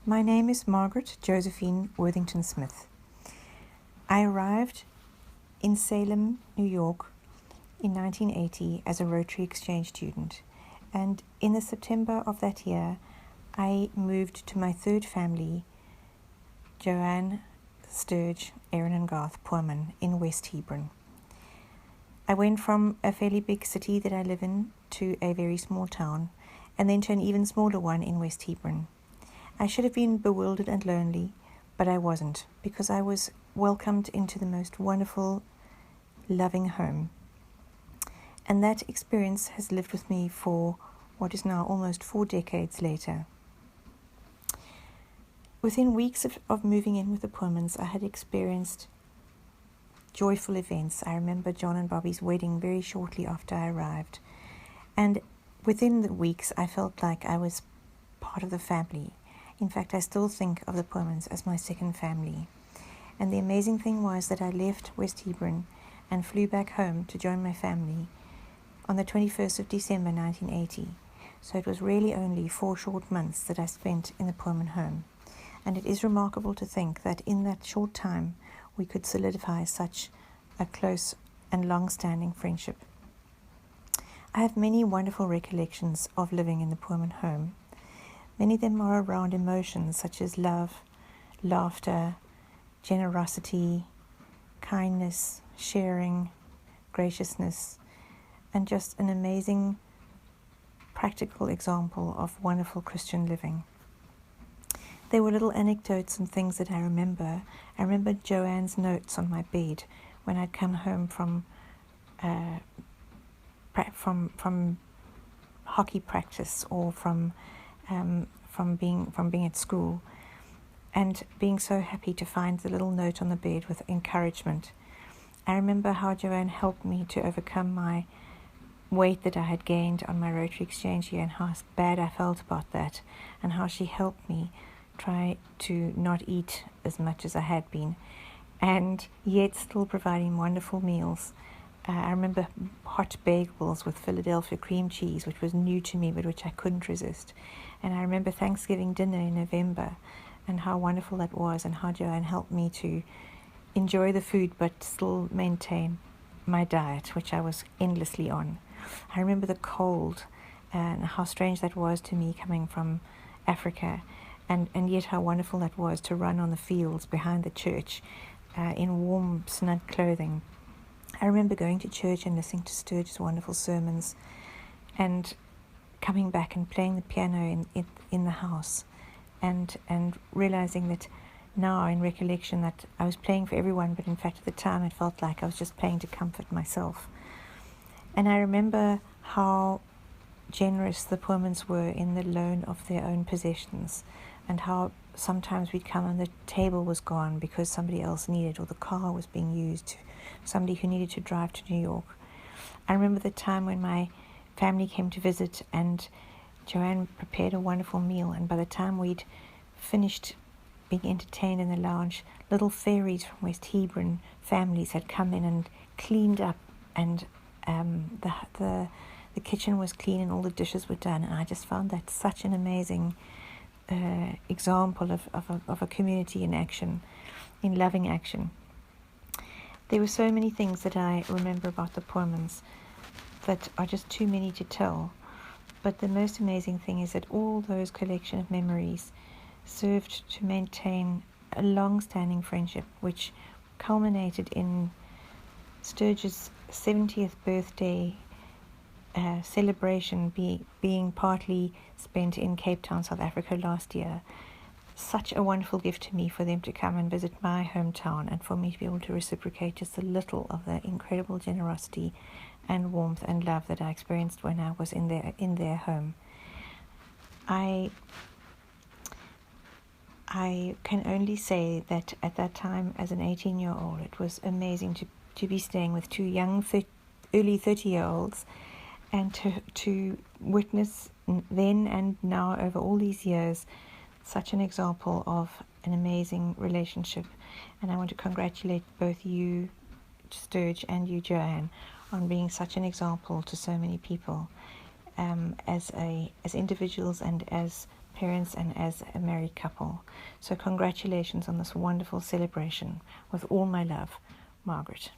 My name is Margaret Josephine Worthington Smith. I arrived in Salem, New York in 1980 as a Rotary Exchange student, and in the September of that year I moved to my third family, Joanne, Sturge, Erin and Garth Poorman in West Hebron. I went from a fairly big city that I live in to a very small town, and then to an even smaller one in West Hebron. I should have been bewildered and lonely, but I wasn't, because I was welcomed into the most wonderful, loving home. And that experience has lived with me for what is now almost 4 decades later. Within weeks of moving in with the Poormans, I had experienced joyful events. I remember John and Bobby's wedding very shortly after I arrived. And within the weeks, I felt like I was part of the family. In fact, I still think of the Poormans as my second family. And the amazing thing was that I left West Hebron and flew back home to join my family on the 21st of December 1980. So it was really only 4 short months that I spent in the Poorman home. And it is remarkable to think that in that short time, we could solidify such a close and long-standing friendship. I have many wonderful recollections of living in the Poorman home. Many of them are around emotions such as love, laughter, generosity, kindness, sharing, graciousness, and just an amazing practical example of wonderful Christian living. There were little anecdotes and things that I remember. I remember Joanne's notes on my bed when I'd come home from hockey practice or from being at school, and being so happy to find the little note on the bed with encouragement. I remember how Joanne helped me to overcome my weight that I had gained on my Rotary Exchange year and how bad I felt about that, and how she helped me try to not eat as much as I had been, and yet still providing wonderful meals. I remember hot bagels with Philadelphia cream cheese, which was new to me, but which I couldn't resist. And I remember Thanksgiving dinner in November, and how wonderful that was, and how Joanne helped me to enjoy the food, but still maintain my diet, which I was endlessly on. I remember the cold, and how strange that was to me coming from Africa, and yet how wonderful that was to run on the fields behind the church in warm, snug clothing. I remember going to church and listening to Sturge's wonderful sermons, and coming back and playing the piano in the house, and realizing that now in recollection that I was playing for everyone, but in fact at the time it felt like I was just playing to comfort myself. And I remember how generous the Poormans were in the loan of their own possessions, and how sometimes we'd come and the table was gone because somebody else needed, or the car was being used, somebody who needed to drive to New York. I remember the time when my family came to visit and Joanne prepared a wonderful meal, and by the time we'd finished being entertained in the lounge, little fairies from West Hebron families had come in and cleaned up, and the kitchen was clean and all the dishes were done, and I just found that such an amazing example of a community in action, in loving action. There were so many things that I remember about the Poormans that are just too many to tell, but the most amazing thing is that all those collection of memories served to maintain a long-standing friendship, which culminated in Sturge's 70th birthday celebration being partly spent in Cape Town, South Africa last year. Such a wonderful gift to me for them to come and visit my hometown, and for me to be able to reciprocate just a little of the incredible generosity and warmth and love that I experienced when I was in their home. I can only say that at that time, as an 18-year-old, it was amazing to be staying with 2 young, early 30-year-olds, and to witness then and now over all these years such an example of an amazing relationship. And I want to congratulate both you, Sturge, and you, Joanne, on being such an example to so many people, as individuals and as parents and as a married couple. So congratulations on this wonderful celebration. With all my love, Margaret.